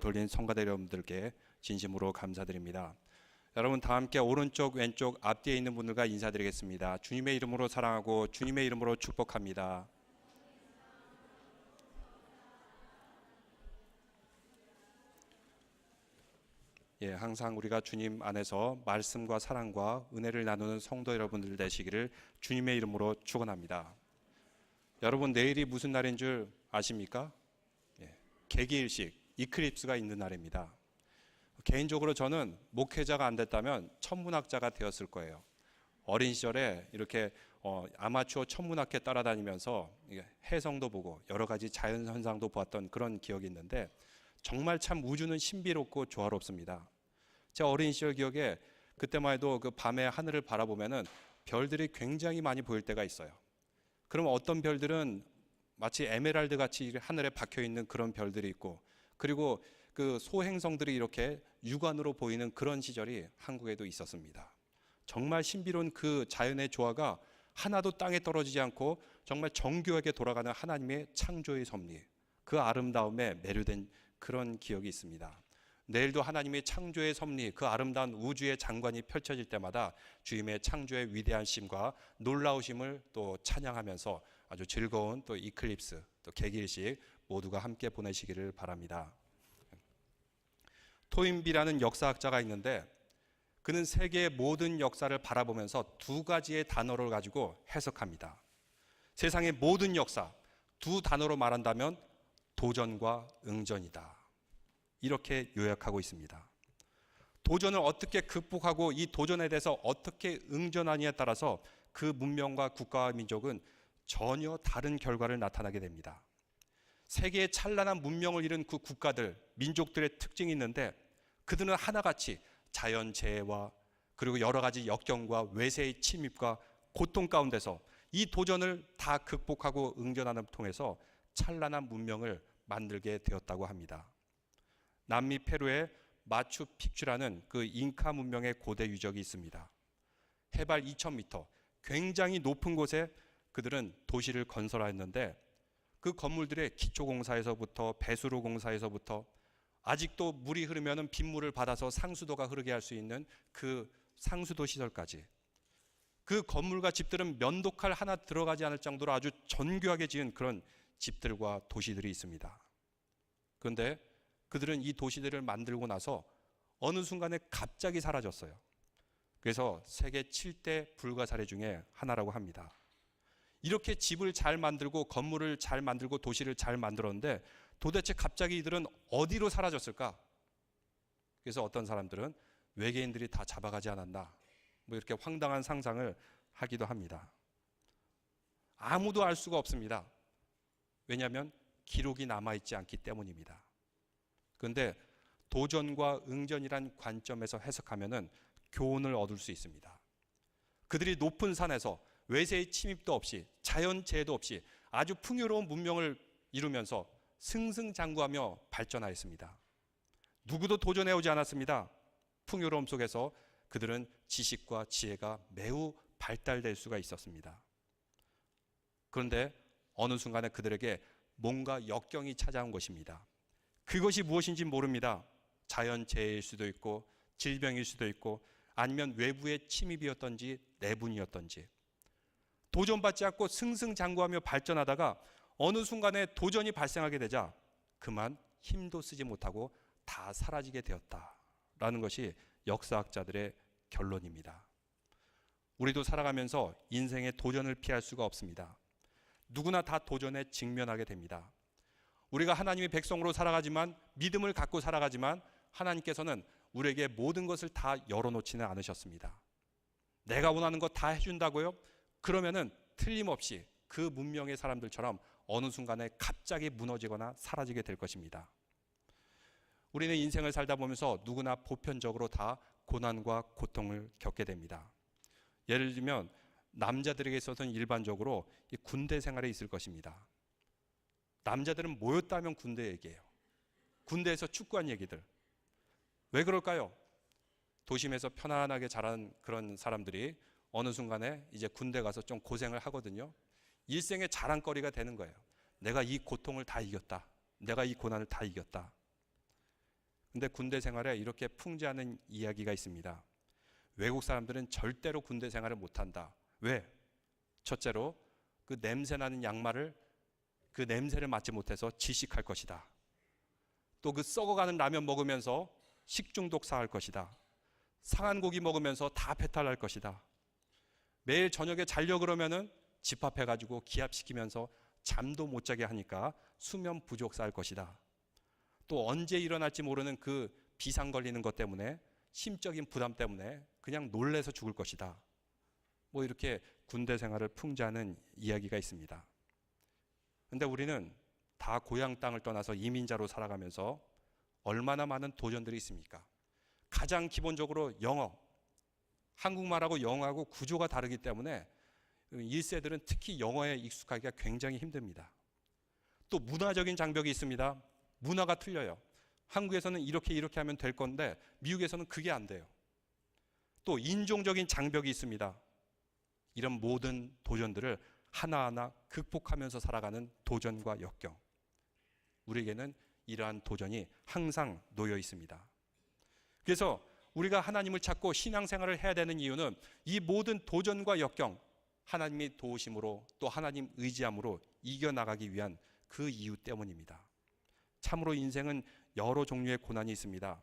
돌린 성가대 여러분들께 진심으로 감사드립니다. 여러분 다 함께 오른쪽 왼쪽 앞뒤에 있는 분들과 인사드리겠습니다. 주님의 이름으로 사랑하고 주님의 이름으로 축복합니다. 항상 우리가 주님 안에서 말씀과 사랑과 은혜를 나누는 성도 여러분들 되시기를 주님의 이름으로 축원합니다. 여러분 내일이 무슨 날인 줄 아십니까? 개기일식, 이클립스가 있는 날입니다. 개인적으로 저는 목회자가 안 됐다면 천문학자가 되었을 거예요. 어린 시절에 이렇게 아마추어 천문학회 따라다니면서 해성도 보고 여러 가지 자연현상도 보았던 그런 기억이 있는데 정말 참 우주는 신비롭고 조화롭습니다. 제 어린 시절 기억에 그때만 해도 그 밤에 하늘을 바라보면은 별들이 굉장히 많이 보일 때가 있어요. 그럼 어떤 별들은 마치 에메랄드 같이 하늘에 박혀 있는 그런 별들이 있고, 그리고 그 소행성들이 이렇게 육안으로 보이는 그런 시절이 한국에도 있었습니다. 정말 신비로운 그 자연의 조화가 하나도 땅에 떨어지지 않고 정말 정교하게 돌아가는 하나님의 창조의 섭리, 그 아름다움에 매료된 그런 기억이 있습니다. 내일도 하나님의 창조의 섭리, 그 아름다운 우주의 장관이 펼쳐질 때마다 주님의 창조의 위대하심과 놀라우심을 또 찬양하면서 아주 즐거운 또 이클립스, 또 개기일식 모두가 함께 보내시기를 바랍니다. 토인비라는 역사학자가 있는데 그는 세계의 모든 역사를 바라보면서 두 가지의 단어를 가지고 해석합니다. 세상의 모든 역사, 두 단어로 말한다면 도전과 응전이다. 이렇게 요약하고 있습니다. 도전을 어떻게 극복하고 이 도전에 대해서 어떻게 응전하느냐에 따라서 그 문명과 국가와 민족은 전혀 다른 결과를 나타나게 됩니다. 세계의 찬란한 문명을 이룬 그 국가들, 민족들의 특징이 있는데 그들은 하나같이 자연재해와 그리고 여러 가지 역경과 외세의 침입과 고통 가운데서 이 도전을 다 극복하고 응전하는 통해서 찬란한 문명을 만들게 되었다고 합니다. 남미 페루의 마추픽추라는 그 잉카 문명의 고대 유적이 있습니다. 해발 2000m, 굉장히 높은 곳에 그들은 도시를 건설하였는데 그 건물들의 기초공사에서부터 배수로 공사에서부터 아직도 물이 흐르면 빗물을 받아서 상수도가 흐르게 할 수 있는 그 상수도 시설까지, 그 건물과 집들은 면도칼 하나 들어가지 않을 정도로 아주 정교하게 지은 그런 집들과 도시들이 있습니다. 그런데 그들은 이 도시들을 만들고 나서 어느 순간에 갑자기 사라졌어요. 그래서 세계 7대 불가사리 중에 하나라고 합니다. 이렇게 집을 잘 만들고 건물을 잘 만들고 도시를 잘 만들었는데 도대체 갑자기 이들은 어디로 사라졌을까? 그래서 어떤 사람들은 외계인들이 다 잡아가지 않았나, 뭐 이렇게 황당한 상상을 하기도 합니다. 아무도 알 수가 없습니다. 왜냐하면 기록이 남아있지 않기 때문입니다. 그런데 도전과 응전이란 관점에서 해석하면은 교훈을 얻을 수 있습니다. 그들이 높은 산에서 외세의 침입도 없이 자연재해도 없이 아주 풍요로운 문명을 이루면서 승승장구하며 발전하였습니다. 누구도 도전해오지 않았습니다. 풍요로움 속에서 그들은 지식과 지혜가 매우 발달될 수가 있었습니다. 그런데 어느 순간에 그들에게 뭔가 역경이 찾아온 것입니다. 그것이 무엇인지 모릅니다. 자연재해일 수도 있고 질병일 수도 있고 아니면 외부의 침입이었던지 내분이었던지, 도전받지 않고 승승장구하며 발전하다가 어느 순간에 도전이 발생하게 되자 그만 힘도 쓰지 못하고 다 사라지게 되었다라는 것이 역사학자들의 결론입니다. 우리도 살아가면서 인생의 도전을 피할 수가 없습니다. 누구나 다 도전에 직면하게 됩니다. 우리가 하나님의 백성으로 살아가지만, 믿음을 갖고 살아가지만 하나님께서는 우리에게 모든 것을 다 열어놓지는 않으셨습니다. 내가 원하는 거 다 해준다고요? 그러면은 틀림없이 그 문명의 사람들처럼 어느 순간에 갑자기 무너지거나 사라지게 될 것입니다. 우리는 인생을 살다 보면서 누구나 보편적으로 다 고난과 고통을 겪게 됩니다. 예를 들면 남자들에게 있어서는 일반적으로 이 군대 생활에 있을 것입니다. 남자들은 모였다면 군대 얘기예요. 군대에서 축구한 얘기들. 왜 그럴까요? 도심에서 편안하게 자란 그런 사람들이 어느 순간에 이제 군대 가서 좀 고생을 하거든요. 일생의 자랑거리가 되는 거예요. 내가 이 고통을 다 이겼다. 내가 이 고난을 다 이겼다. 근데 군대 생활에 이렇게 풍자하는 이야기가 있습니다. 외국 사람들은 절대로 군대 생활을 못한다. 왜? 첫째로 그 냄새나는 양말을 그 냄새를 맡지 못해서 질식할 것이다. 또 그 썩어가는 라면 먹으면서 식중독 상할 것이다. 상한 고기 먹으면서 다 배탈날 것이다. 매일 저녁에 자려 그러면은 집합해가지고 기합시키면서 잠도 못 자게 하니까 수면 부족 쌓을 것이다. 또 언제 일어날지 모르는 그 비상 걸리는 것 때문에 심적인 부담 때문에 그냥 놀래서 죽을 것이다. 뭐 이렇게 군대 생활을 풍자하는 이야기가 있습니다. 근데 우리는 다 고향 땅을 떠나서 이민자로 살아가면서 얼마나 많은 도전들이 있습니까? 가장 기본적으로 영어, 한국말하고 영어하고 구조가 다르기 때문에 1세들은 특히 영어에 익숙하기가 굉장히 힘듭니다. 또 문화적인 장벽이 있습니다. 문화가 틀려요. 한국에서는 이렇게 하면 될 건데 미국에서는 그게 안 돼요. 또 인종적인 장벽이 있습니다. 이런 모든 도전들을 하나하나 극복하면서 살아가는 도전과 역경. 우리에게는 이러한 도전이 항상 놓여 있습니다. 그래서 우리가 하나님을 찾고 신앙생활을 해야 되는 이유는 이 모든 도전과 역경, 하나님의 도우심으로 또 하나님 의지함으로 이겨나가기 위한 그 이유 때문입니다. 참으로 인생은 여러 종류의 고난이 있습니다.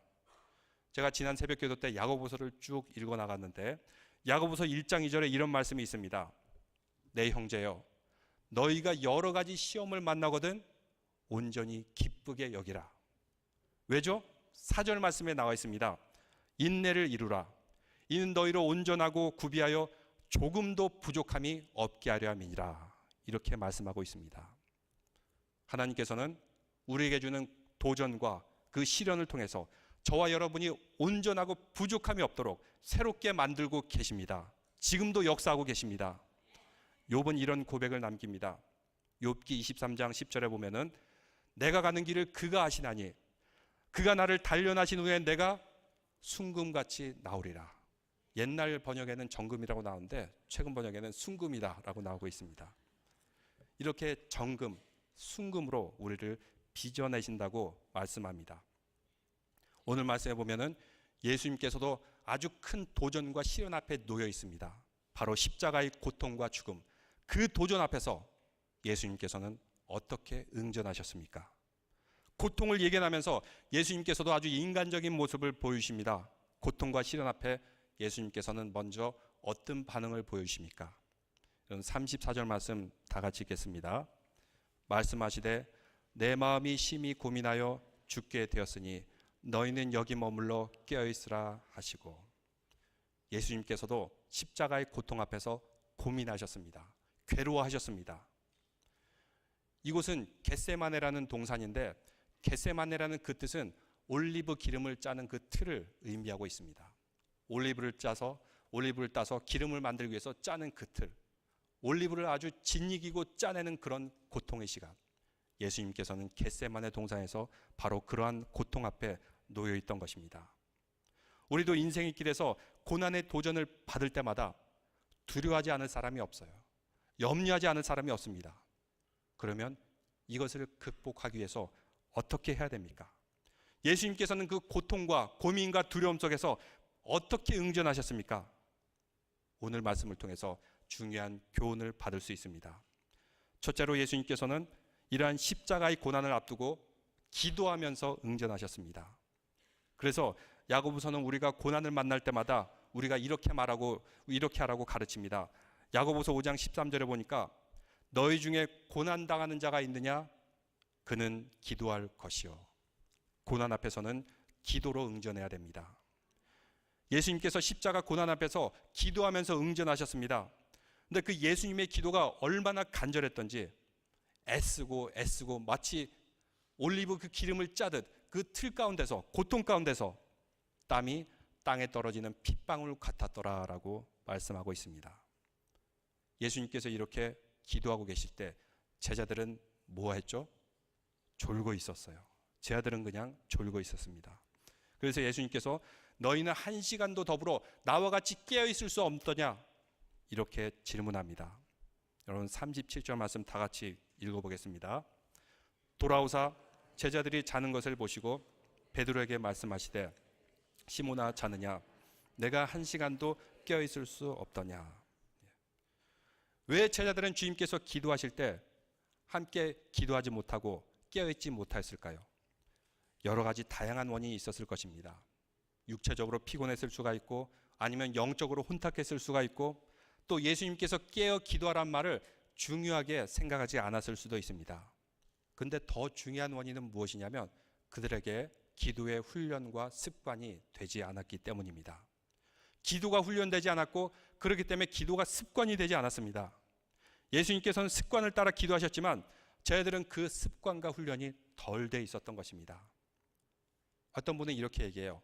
제가 지난 새벽기도 때 야고보서를 쭉 읽어나갔는데 야고보서 1장 2절에 이런 말씀이 있습니다. 내 형제여, 너희가 여러 가지 시험을 만나거든 온전히 기쁘게 여기라. 왜죠? 4절 말씀에 나와 있습니다. 인내를 이루라. 이는 너희로 온전하고 구비하여 조금도 부족함이 없게 하려 함이니라. 이렇게 말씀하고 있습니다. 하나님께서는 우리에게 주는 도전과 그 시련을 통해서 저와 여러분이 온전하고 부족함이 없도록 새롭게 만들고 계십니다. 지금도 역사하고 계십니다. 욥은 이런 고백을 남깁니다. 욥기 23장 10절에 보면은 내가 가는 길을 그가 아시나니 그가 나를 단련하신 후에 내가 순금같이 나오리라. 옛날 번역에는 정금이라고 나오는데 최근 번역에는 순금이다라고 나오고 있습니다. 이렇게 정금, 순금으로 우리를 빚어내신다고 말씀합니다. 오늘 말씀에 보면은 예수님께서도 아주 큰 도전과 시련 앞에 놓여 있습니다. 바로 십자가의 고통과 죽음. 그 도전 앞에서 예수님께서는 어떻게 응전하셨습니까? 고통을 예견하면서 예수님께서도 아주 인간적인 모습을 보이십니다. 고통과 시련 앞에 예수님께서는 먼저 어떤 반응을 보여주십니까? 34절 말씀 다 같이 읽겠습니다. 말씀하시되 내 마음이 심히 고민하여 죽게 되었으니 너희는 여기 머물러 깨어있으라 하시고, 예수님께서도 십자가의 고통 앞에서 고민하셨습니다. 괴로워하셨습니다. 이곳은 겟세마네라는 동산인데 겟세마네라는 그 뜻은 올리브 기름을 짜는 그 틀을 의미하고 있습니다. 올리브를 따서 기름을 만들기 위해서 짜는 그 틀, 올리브를 아주 짓이기고 짜내는 그런 고통의 시간. 예수님께서는 겟세마네 동산에서 바로 그러한 고통 앞에 놓여 있던 것입니다. 우리도 인생의 길에서 고난의 도전을 받을 때마다 두려워하지 않을 사람이 없어요. 염려하지 않을 사람이 없습니다. 그러면 이것을 극복하기 위해서 어떻게 해야 됩니까? 예수님께서는 그 고통과 고민과 두려움 속에서 어떻게 응전하셨습니까? 오늘 말씀을 통해서 중요한 교훈을 받을 수 있습니다. 첫째로 예수님께서는 이러한 십자가의 고난을 앞두고 기도하면서 응전하셨습니다. 그래서 야고보서는 우리가 고난을 만날 때마다 우리가 이렇게 말하고 이렇게 하라고 가르칩니다. 야고보서 5장 13절에 보니까 너희 중에 고난 당하는 자가 있느냐? 그는 기도할 것이요. 고난 앞에서는 기도로 응전해야 됩니다. 예수님께서 십자가 고난 앞에서 기도하면서 응전하셨습니다. 근데 그 예수님의 기도가 얼마나 간절했던지 애쓰고 마치 올리브 그 기름을 짜듯 그 틀 가운데서, 고통 가운데서 땀이 땅에 떨어지는 핏방울 같았더라라고 말씀하고 있습니다. 예수님께서 이렇게 기도하고 계실 때 제자들은 뭐 했죠? 졸고 있었어요. 제자들은 그냥 졸고 있었습니다. 그래서 예수님께서 너희는 1시간도 더불어 나와 같이 깨어있을 수 없더냐? 이렇게 질문합니다. 여러분 37절 말씀 다 같이 읽어보겠습니다. 돌아오사 제자들이 자는 것을 보시고 베드로에게 말씀하시되 시몬아 자느냐 내가 1시간도 깨어있을 수 없더냐. 왜 제자들은 주님께서 기도하실 때 함께 기도하지 못하고 깨어있지 못했을까요? 여러 가지 다양한 원인이 있었을 것입니다. 육체적으로 피곤했을 수가 있고, 아니면 영적으로 혼탁했을 수가 있고, 또 예수님께서 깨어 기도하란 말을 중요하게 생각하지 않았을 수도 있습니다. 근데 더 중요한 원인은 무엇이냐면 그들에게 기도의 훈련과 습관이 되지 않았기 때문입니다. 기도가 훈련되지 않았고, 그렇기 때문에 기도가 습관이 되지 않았습니다. 예수님께서는 습관을 따라 기도하셨지만 저희들은 그 습관과 훈련이 덜 돼 있었던 것입니다. 어떤 분은 이렇게 얘기해요.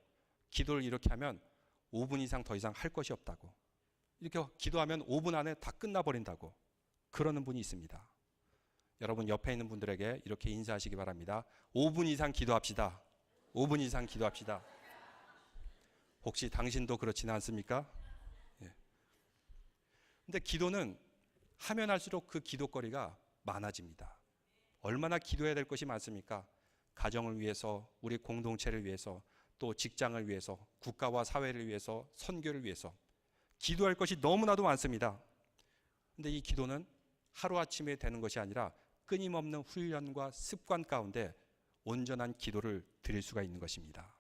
기도를 이렇게 하면 5분 이상 더 이상 할 것이 없다고. 이렇게 기도하면 5분 안에 다 끝나버린다고 그러는 분이 있습니다. 여러분 옆에 있는 분들에게 이렇게 인사하시기 바랍니다. 5분 이상 기도합시다. 5분 이상 기도합시다. 혹시 당신도 그렇지는 않습니까? 예. 근데 기도는 하면 할수록 그 기도거리가 많아집니다. 얼마나 기도해야 될 것이 많습니까? 가정을 위해서, 우리 공동체를 위해서, 또 직장을 위해서, 국가와 사회를 위해서, 선교를 위해서 기도할 것이 너무나도 많습니다. 근데 이 기도는 하루아침에 되는 것이 아니라 끊임없는 훈련과 습관 가운데 온전한 기도를 드릴 수가 있는 것입니다.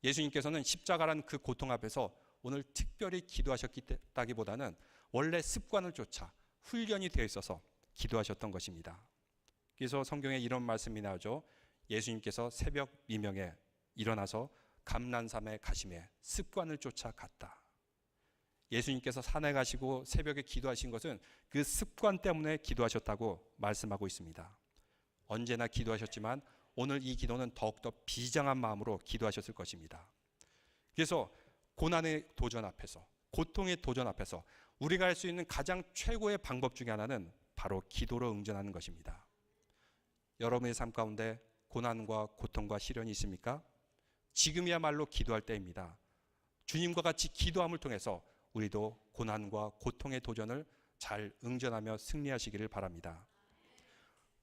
예수님께서는 십자가란 그 고통 앞에서 오늘 특별히 기도하셨다기보다는 원래 습관을 쫓아 훈련이 되어 있어서 기도하셨던 것입니다. 그래서 성경에 이런 말씀이 나오죠. 예수님께서 새벽 미명에 일어나서 감난산에 가심에 습관을 쫓아 갔다. 예수님께서 산에 가시고 새벽에 기도하신 것은 그 습관 때문에 기도하셨다고 말씀하고 있습니다. 언제나 기도하셨지만 오늘 이 기도는 더욱더 비장한 마음으로 기도하셨을 것입니다. 그래서 고난의 도전 앞에서, 고통의 도전 앞에서 우리가 할 수 있는 가장 최고의 방법 중에 하나는 바로 기도로 응전하는 것입니다. 여러분의 삶 가운데 고난과 고통과 시련이 있습니까? 지금이야말로 기도할 때입니다. 주님과 같이 기도함을 통해서 우리도 고난과 고통의 도전을 잘 응전하며 승리하시기를 바랍니다.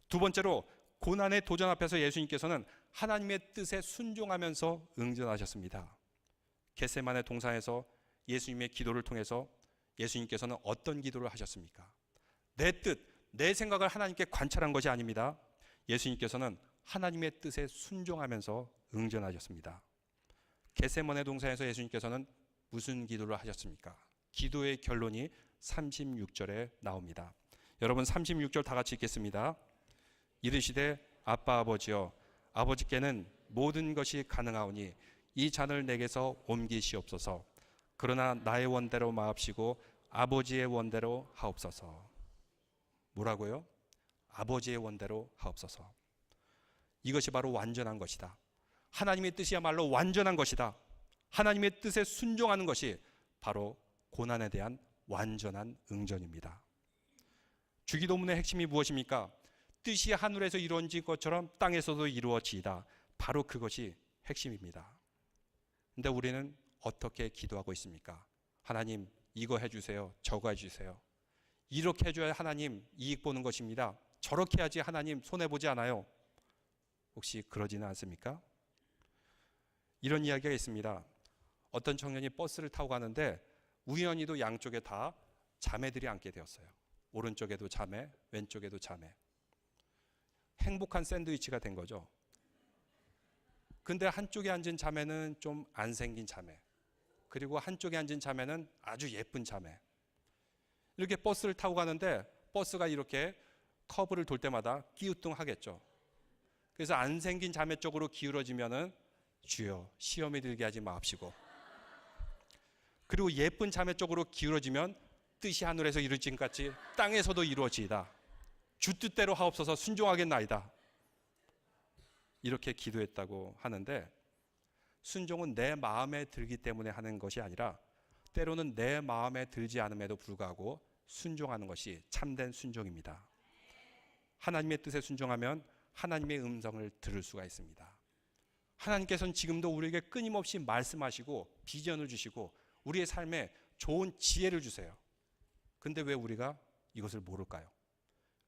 두 번째로, 고난의 도전 앞에서 예수님께서는 하나님의 뜻에 순종하면서 응전하셨습니다. 겟세마네 동산에서 예수님의 기도를 통해서 예수님께서는 어떤 기도를 하셨습니까? 내 뜻, 내 생각을 하나님께 관찰한 것이 아닙니다. 예수님께서는 하나님의 뜻에 순종하면서 응전하셨습니다. 겟세마네 동산에서 예수님께서는 무슨 기도를 하셨습니까? 기도의 결론이 36절에 나옵니다. 여러분 36절 다 같이 읽겠습니다. 이르시되 아빠 아버지여, 아버지께는 모든 것이 가능하오니 이 잔을 내게서 옮기시옵소서. 그러나 나의 원대로 마옵시고 아버지의 원대로 하옵소서. 뭐라고요? 아버지의 원대로 하옵소서. 이것이 바로 완전한 것이다. 하나님의 뜻이야말로 완전한 것이다. 하나님의 뜻에 순종하는 것이 바로 고난에 대한 완전한 응전입니다. 주기도문의 핵심이 무엇입니까? 뜻이 하늘에서 이루어진 것처럼 땅에서도 이루어지이다. 바로 그것이 핵심입니다. 근데 우리는 어떻게 기도하고 있습니까? 하나님 이거 해주세요. 저거 해주세요. 이렇게 해줘야 하나님 이익 보는 것입니다. 저렇게 해야지 하나님 손해보지 않아요. 혹시 그러지는 않습니까? 이런 이야기가 있습니다. 어떤 청년이 버스를 타고 가는데 우연히도 양쪽에 다 자매들이 앉게 되었어요. 오른쪽에도 자매, 왼쪽에도 자매. 행복한 샌드위치가 된 거죠. 근데 한쪽에 앉은 자매는 좀 안 생긴 자매, 그리고 한쪽에 앉은 자매는 아주 예쁜 자매. 이렇게 버스를 타고 가는데 버스가 이렇게 커브를 돌 때마다 끼우뚱하겠죠. 그래서 안 생긴 자매 쪽으로 기울어지면은 주여 시험에 들게 하지 마옵시고, 그리고 예쁜 자매 쪽으로 기울어지면 뜻이 하늘에서 이루어진 것 같이 땅에서도 이루어지이다. 주 뜻대로 하옵소서. 순종하겠나이다. 이렇게 기도했다고 하는데, 순종은 내 마음에 들기 때문에 하는 것이 아니라 때로는 내 마음에 들지 않음에도 불구하고 순종하는 것이 참된 순종입니다. 하나님의 뜻에 순종하면 하나님의 음성을 들을 수가 있습니다. 하나님께서는 지금도 우리에게 끊임없이 말씀하시고 비전을 주시고 우리의 삶에 좋은 지혜를 주세요. 근데 왜 우리가 이것을 모를까요?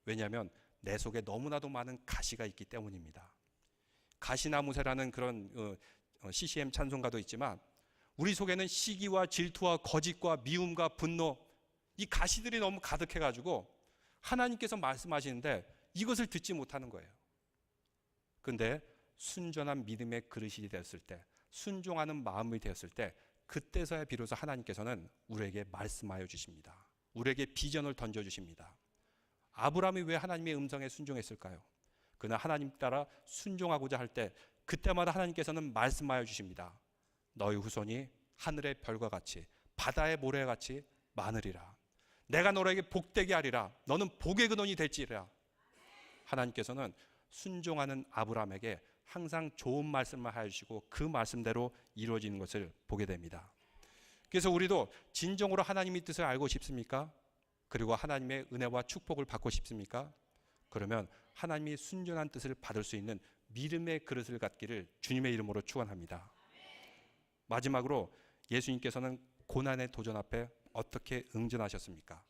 왜냐하면 내 속에 너무나도 많은 가시가 있기 때문입니다. 가시나무새라는 그런 CCM 찬송가도 있지만 우리 속에는 시기와 질투와 거짓과 미움과 분노, 이 가시들이 너무 가득해가지고 하나님께서 말씀하시는데 이것을 듣지 못하는 거예요. 그런데 순전한 믿음의 그릇이 되었을 때, 순종하는 마음이 되었을 때, 그때서야 비로소 하나님께서는 우리에게 말씀하여 주십니다. 우리에게 비전을 던져주십니다. 아브라함이 왜 하나님의 음성에 순종했을까요? 그는 하나님 따라 순종하고자 할 때 그때마다 하나님께서는 말씀하여 주십니다. 너희 후손이 하늘의 별과 같이 바다의 모래와 같이 많으리라. 내가 너에게 복되게 하리라. 너는 복의 근원이 될지라. 하나님께서는 순종하는 아브라함에게 항상 좋은 말씀을 해주시고 그 말씀대로 이루어지는 것을 보게 됩니다. 그래서 우리도 진정으로 하나님의 뜻을 알고 싶습니까? 그리고 하나님의 은혜와 축복을 받고 싶습니까? 그러면 하나님이 순전한 뜻을 받을 수 있는 믿음의 그릇을 갖기를 주님의 이름으로 축원합니다. 마지막으로 예수님께서는 고난의 도전 앞에 어떻게 응전하셨습니까?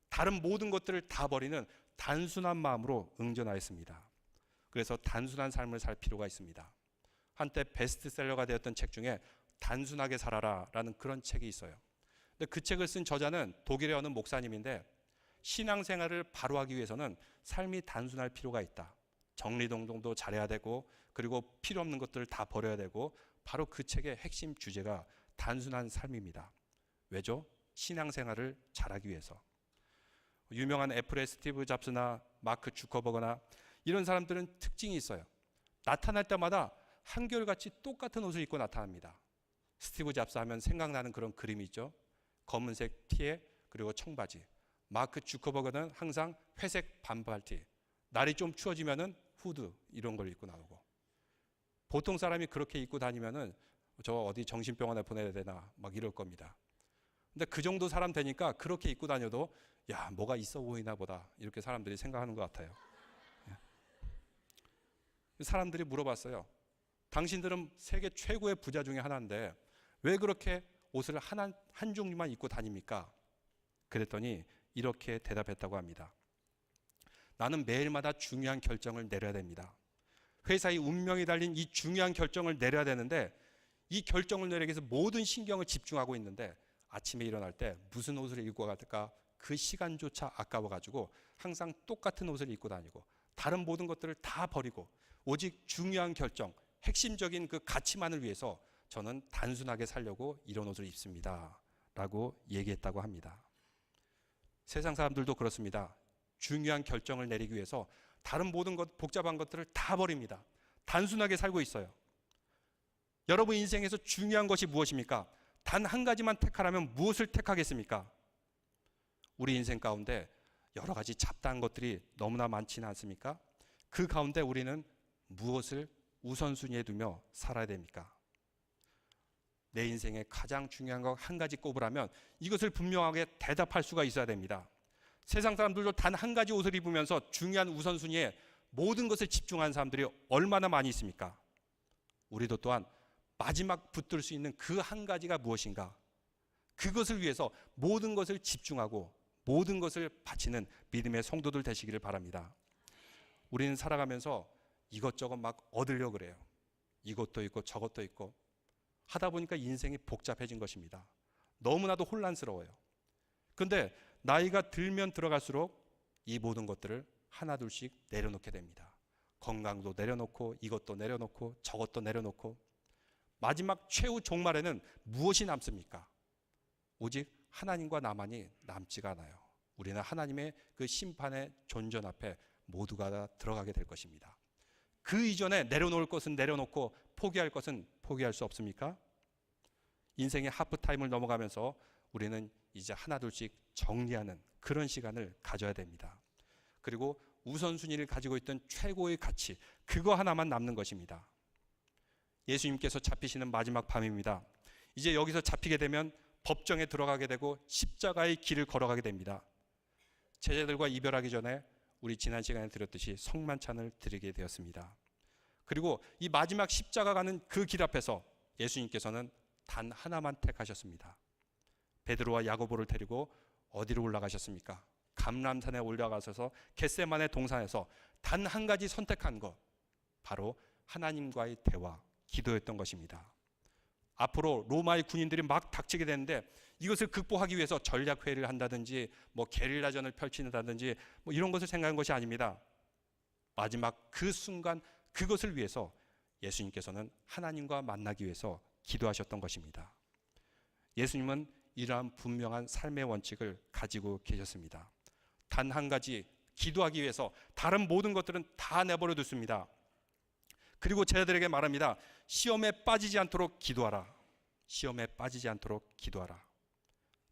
다른 모든 것들을 다 버리는 단순한 마음으로 응전하였습니다. 그래서 단순한 삶을 살 필요가 있습니다. 한때 베스트셀러가 되었던 책 중에 단순하게 살아라 라는 그런 책이 있어요. 근데 그 책을 쓴 저자는 독일의 어느 목사님인데 신앙생활을 바로 하기 위해서는 삶이 단순할 필요가 있다. 정리동동도 잘해야 되고 그리고 필요 없는 것들을 다 버려야 되고 바로 그 책의 핵심 주제가 단순한 삶입니다. 왜죠? 신앙생활을 잘하기 위해서. 유명한 애플의 스티브 잡스나 마크 주커버거나 이런 사람들은 특징이 있어요. 나타날 때마다 한결같이 똑같은 옷을 입고 나타납니다. 스티브 잡스 하면 생각나는 그런 그림이 있죠. 검은색 티에 그리고 청바지. 마크 주커버거는 항상 회색 반팔티. 날이 좀 추워지면은 후드 이런 걸 입고 나오고. 보통 사람이 그렇게 입고 다니면은 저 어디 정신병원에 보내야 되나 막 이럴 겁니다. 근데 그 정도 사람 되니까 그렇게 입고 다녀도 야, 뭐가 있어 보이나 보다 이렇게 사람들이 생각하는 것 같아요. 사람들이 물어봤어요. 당신들은 세계 최고의 부자 중에 하나인데 왜 그렇게 옷을 한 종류만 입고 다닙니까? 그랬더니 이렇게 대답했다고 합니다. 나는 매일마다 중요한 결정을 내려야 됩니다. 회사의 운명이 달린 이 중요한 결정을 내려야 되는데 이 결정을 내리기 위해서 모든 신경을 집중하고 있는데 아침에 일어날 때 무슨 옷을 입고 갈까 그 시간조차 아까워가지고 항상 똑같은 옷을 입고 다니고 다른 모든 것들을 다 버리고 오직 중요한 결정, 핵심적인 그 가치만을 위해서 저는 단순하게 살려고 이런 옷을 입습니다. 라고 얘기했다고 합니다. 세상 사람들도 그렇습니다. 중요한 결정을 내리기 위해서 다른 모든 것, 복잡한 것들을 다 버립니다. 단순하게 살고 있어요. 여러분 인생에서 중요한 것이 무엇입니까? 단 한 가지만 택하라면 무엇을 택하겠습니까? 우리 인생 가운데 여러 가지 잡다한 것들이 너무나 많지는 않습니까? 그 가운데 우리는 무엇을 우선순위에 두며 살아야 됩니까? 내 인생에 가장 중요한 것 한 가지 꼽으라면 이것을 분명하게 대답할 수가 있어야 됩니다. 세상 사람들도 단 한 가지 옷을 입으면서 중요한 우선순위에 모든 것을 집중하는 사람들이 얼마나 많이 있습니까? 우리도 또한 마지막 붙들 수 있는 그 한 가지가 무엇인가? 그것을 위해서 모든 것을 집중하고 모든 것을 바치는 믿음의 성도들 되시기를 바랍니다. 우리는 살아가면서 이것저것 막 얻으려고 그래요. 이것도 있고 저것도 있고 하다 보니까 인생이 복잡해진 것입니다. 너무나도 혼란스러워요. 그런데 나이가 들면 들어갈수록 이 모든 것들을 하나둘씩 내려놓게 됩니다. 건강도 내려놓고 이것도 내려놓고 저것도 내려놓고 마지막 최후 종말에는 무엇이 남습니까? 오직 하나님과 나만이 남지가 않아요. 우리는 하나님의 그 심판의 존전 앞에 모두가 다 들어가게 될 것입니다. 그 이전에 내려놓을 것은 내려놓고 포기할 것은 포기할 수 없습니까? 인생의 하프타임을 넘어가면서 우리는 이제 하나둘씩 정리하는 그런 시간을 가져야 됩니다. 그리고 우선순위를 가지고 있던 최고의 가치, 그거 하나만 남는 것입니다. 예수님께서 잡히시는 마지막 밤입니다. 이제 여기서 잡히게 되면 법정에 들어가게 되고 십자가의 길을 걸어가게 됩니다. 제자들과 이별하기 전에 우리 지난 시간에 드렸듯이 성만찬을 드리게 되었습니다. 그리고 이 마지막 십자가 가는 그 길 앞에서 예수님께서는 단 하나만 택하셨습니다. 베드로와 야고보를 데리고 어디로 올라가셨습니까? 감람산에 올라가셔서 겟세마네 동산에서 단 한 가지 선택한 것, 바로 하나님과의 대화, 기도였던 것입니다. 앞으로 로마의 군인들이 막 닥치게 되는데 이것을 극복하기 위해서 전략회의를 한다든지 게릴라전을 펼친다든지 이런 것을 생각한 것이 아닙니다. 마지막 그 순간 그것을 위해서 예수님께서는 하나님과 만나기 위해서 기도하셨던 것입니다. 예수님은 이러한 분명한 삶의 원칙을 가지고 계셨습니다. 단 한 가지, 기도하기 위해서 다른 모든 것들은 다 내버려 뒀습니다. 그리고 제자들에게 말합니다. 시험에 빠지지 않도록 기도하라. 시험에 빠지지 않도록 기도하라.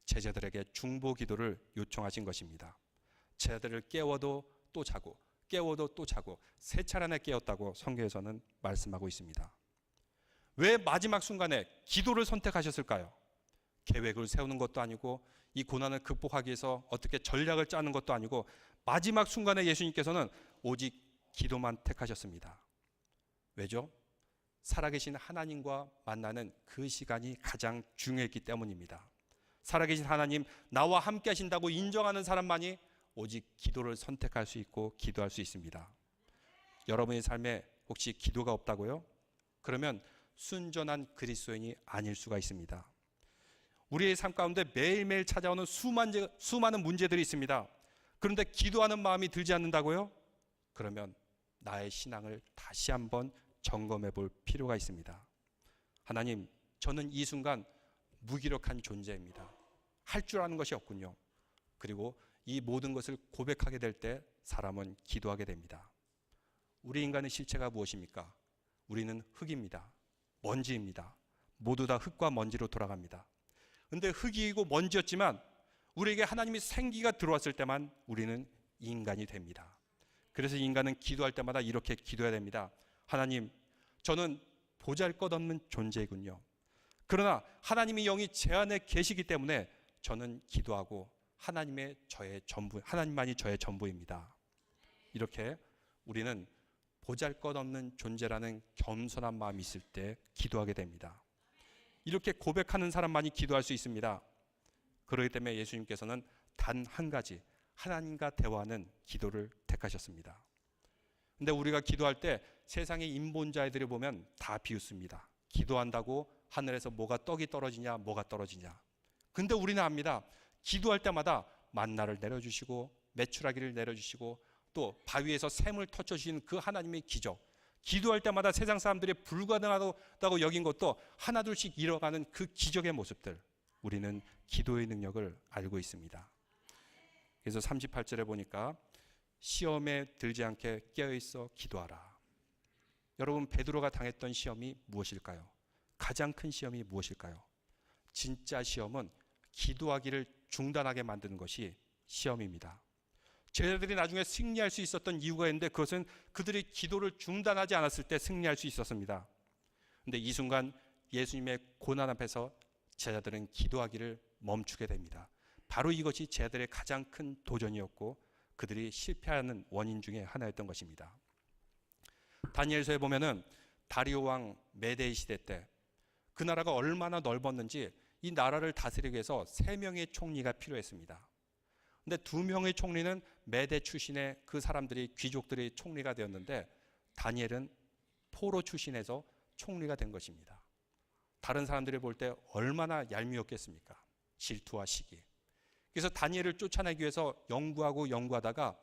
제자들에게 중보 기도를 요청하신 것입니다. 제자들을 깨워도 또 자고 깨워도 또 자고 3차례나 깨웠다고 성경에서는 말씀하고 있습니다. 왜 마지막 순간에 기도를 선택하셨을까요? 계획을 세우는 것도 아니고 이 고난을 극복하기 위해서 어떻게 전략을 짜는 것도 아니고 마지막 순간에 예수님께서는 오직 기도만 택하셨습니다. 왜죠? 살아계신 하나님과 만나는 그 시간이 가장 중요했기 때문입니다. 살아계신 하나님, 나와 함께 하신다고 인정하는 사람만이 오직 기도를 선택할 수 있고 기도할 수 있습니다. 여러분의 삶에 혹시 기도가 없다고요? 그러면 순전한 그리스도인이 아닐 수가 있습니다. 우리의 삶 가운데 매일매일 찾아오는 수많은 문제들이 있습니다. 그런데 기도하는 마음이 들지 않는다고요? 그러면 나의 신앙을 다시 한번 점검해 볼 필요가 있습니다. 하나님, 저는 이 순간 무기력한 존재입니다. 할 줄 아는 것이 없군요. 그리고 이 모든 것을 고백하게 될 때 사람은 기도하게 됩니다. 우리 인간의 실체가 무엇입니까? 우리는 흙입니다. 먼지입니다. 모두 다 흙과 먼지로 돌아갑니다. 그런데 흙이고 먼지였지만 우리에게 하나님이 생기가 들어왔을 때만 우리는 인간이 됩니다. 그래서 인간은 기도할 때마다 이렇게 기도해야 됩니다. 하나님, 저는 보잘것없는 존재이군요. 그러나 하나님의 영이 제 안에 계시기 때문에 저는 기도하고 하나님만이 저의 전부입니다. 이렇게 우리는 보잘것없는 존재라는 겸손한 마음이 있을 때 기도하게 됩니다. 이렇게 고백하는 사람만이 기도할 수 있습니다. 그렇기 때문에 예수님께서는 단 한 가지, 하나님과 대화하는 기도를 택하셨습니다. 근데 우리가 기도할 때 세상의 인본자애들을 보면 다 비웃습니다. 기도한다고 하늘에서 떡이 떨어지냐, 뭐가 떨어지냐. 근데 우리는 압니다. 기도할 때마다 만나를 내려주시고 메추라기를 내려주시고 또 바위에서 샘을 터쳐주시는 그 하나님의 기적, 기도할 때마다 세상 사람들이 불가능하다고 여긴 것도 하나둘씩 잃어가는 그 기적의 모습들, 우리는 기도의 능력을 알고 있습니다. 그래서 38절에 보니까 시험에 들지 않게 깨어있어 기도하라. 여러분, 베드로가 당했던 시험이 무엇일까요? 가장 큰 시험이 무엇일까요? 진짜 시험은 기도하기를 중단하게 만드는 것이 시험입니다. 제자들이 나중에 승리할 수 있었던 이유가 있는데 그것은 그들이 기도를 중단하지 않았을 때 승리할 수 있었습니다. 그런데 이 순간 예수님의 고난 앞에서 제자들은 기도하기를 멈추게 됩니다. 바로 이것이 제자들의 가장 큰 도전이었고 그들이 실패하는 원인 중에 하나였던 것입니다. 다니엘서에 보면은 다리오 왕 메데의 시대 때 그 나라가 얼마나 넓었는지 이 나라를 다스리기 위해서 3명의 총리가 필요했습니다. 근데 2명의 총리는 메대 출신의 그 사람들이 귀족들이 총리가 되었는데 다니엘은 포로 출신에서 총리가 된 것입니다. 다른 사람들이 볼 때 얼마나 얄미웠겠습니까? 질투와 시기. 그래서 다니엘을 쫓아내기 위해서 연구하다가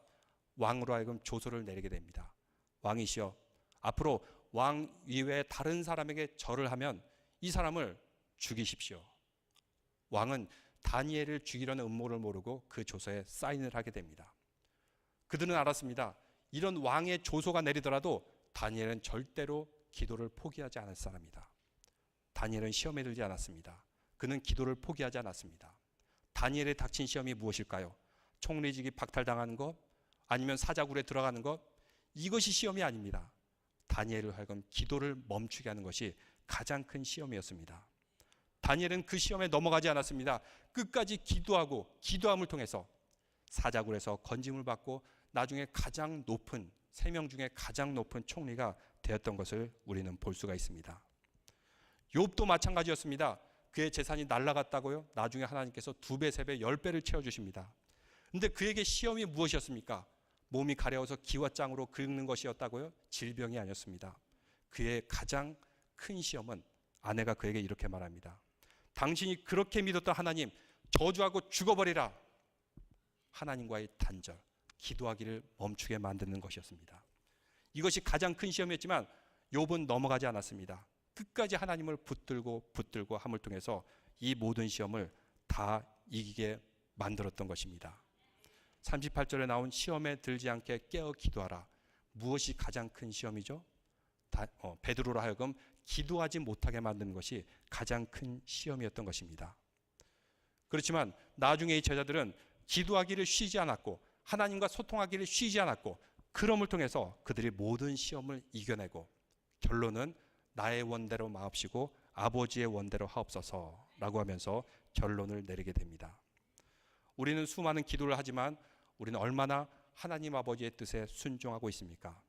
왕으로 하여금 조서를 내리게 됩니다. 왕이시여, 앞으로 왕 이외에 다른 사람에게 절을 하면 이 사람을 죽이십시오. 왕은 다니엘을 죽이려는 음모를 모르고 그 조서에 사인을 하게 됩니다. 그들은 알았습니다. 이런 왕의 조서가 내리더라도 다니엘은 절대로 기도를 포기하지 않을 사람이다. 다니엘은 시험에 들지 않았습니다. 그는 기도를 포기하지 않았습니다. 다니엘의 닥친 시험이 무엇일까요? 총리직이 박탈당하는 것, 아니면 사자굴에 들어가는 것, 이것이 시험이 아닙니다. 다니엘을 하여금 기도를 멈추게 하는 것이 가장 큰 시험이었습니다. 다니엘은 그 시험에 넘어가지 않았습니다. 끝까지 기도하고 기도함을 통해서 사자굴에서 건짐을 받고 나중에 가장 높은 3명 중에 가장 높은 총리가 되었던 것을 우리는 볼 수가 있습니다. 욥도 마찬가지였습니다. 그의 재산이 날아갔다고요? 나중에 하나님께서 2배, 3배, 10배를 채워주십니다. 그런데 그에게 시험이 무엇이었습니까? 몸이 가려워서 기와장으로 긁는 것이었다고요? 질병이 아니었습니다. 그의 가장 큰 시험은 아내가 그에게 이렇게 말합니다. 당신이 그렇게 믿었던 하나님 저주하고 죽어버리라. 하나님과의 단절, 기도하기를 멈추게 만드는 것이었습니다. 이것이 가장 큰 시험이었지만 욥은 넘어가지 않았습니다. 끝까지 하나님을 붙들고 함을 통해서 이 모든 시험을 다 이기게 만들었던 것입니다. 38절에 나온 시험에 들지 않게 깨어 기도하라. 무엇이 가장 큰 시험이죠? 베드로로 하여금 기도하지 못하게 만드는 것이 가장 큰 시험이었던 것입니다. 그렇지만 나중에 이 제자들은 기도하기를 쉬지 않았고 하나님과 소통하기를 쉬지 않았고 그럼을 통해서 그들이 모든 시험을 이겨내고 결론은 나의 원대로 마옵시고 아버지의 원대로 하옵소서라고 하면서 결론을 내리게 됩니다. 우리는 수많은 기도를 하지만 우리는 얼마나 하나님 아버지의 뜻에 순종하고 있습니까?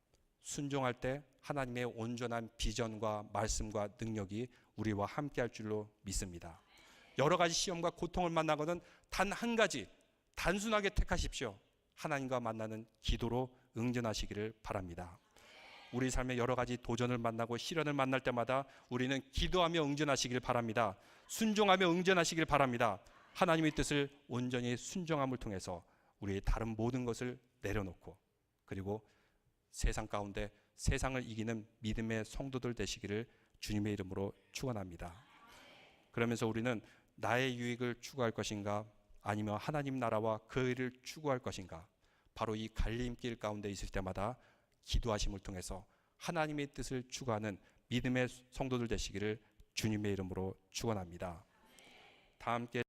순종할 때 하나님의 온전한 비전과 말씀과 능력이 우리와 함께할 줄로 믿습니다. 여러 가지 시험과 고통을 만나거든 단 한 가지 단순하게 택하십시오. 하나님과 만나는 기도로 응전하시기를 바랍니다. 우리 삶의 여러 가지 도전을 만나고 시련을 만날 때마다 우리는 기도하며 응전하시길 바랍니다. 순종하며 응전하시길 바랍니다. 하나님의 뜻을 온전히 순종함을 통해서 우리의 다른 모든 것을 내려놓고 그리고 세상 가운데 세상을 이기는 믿음의 성도들 되시기를 주님의 이름으로 축원합니다. 그러면서 우리는 나의 유익을 추구할 것인가 아니면 하나님 나라와 그 일을 추구할 것인가, 바로 이 갈림길 가운데 있을 때마다 기도하심을 통해서 하나님의 뜻을 추구하는 믿음의 성도들 되시기를 주님의 이름으로 축원합니다. 다 함께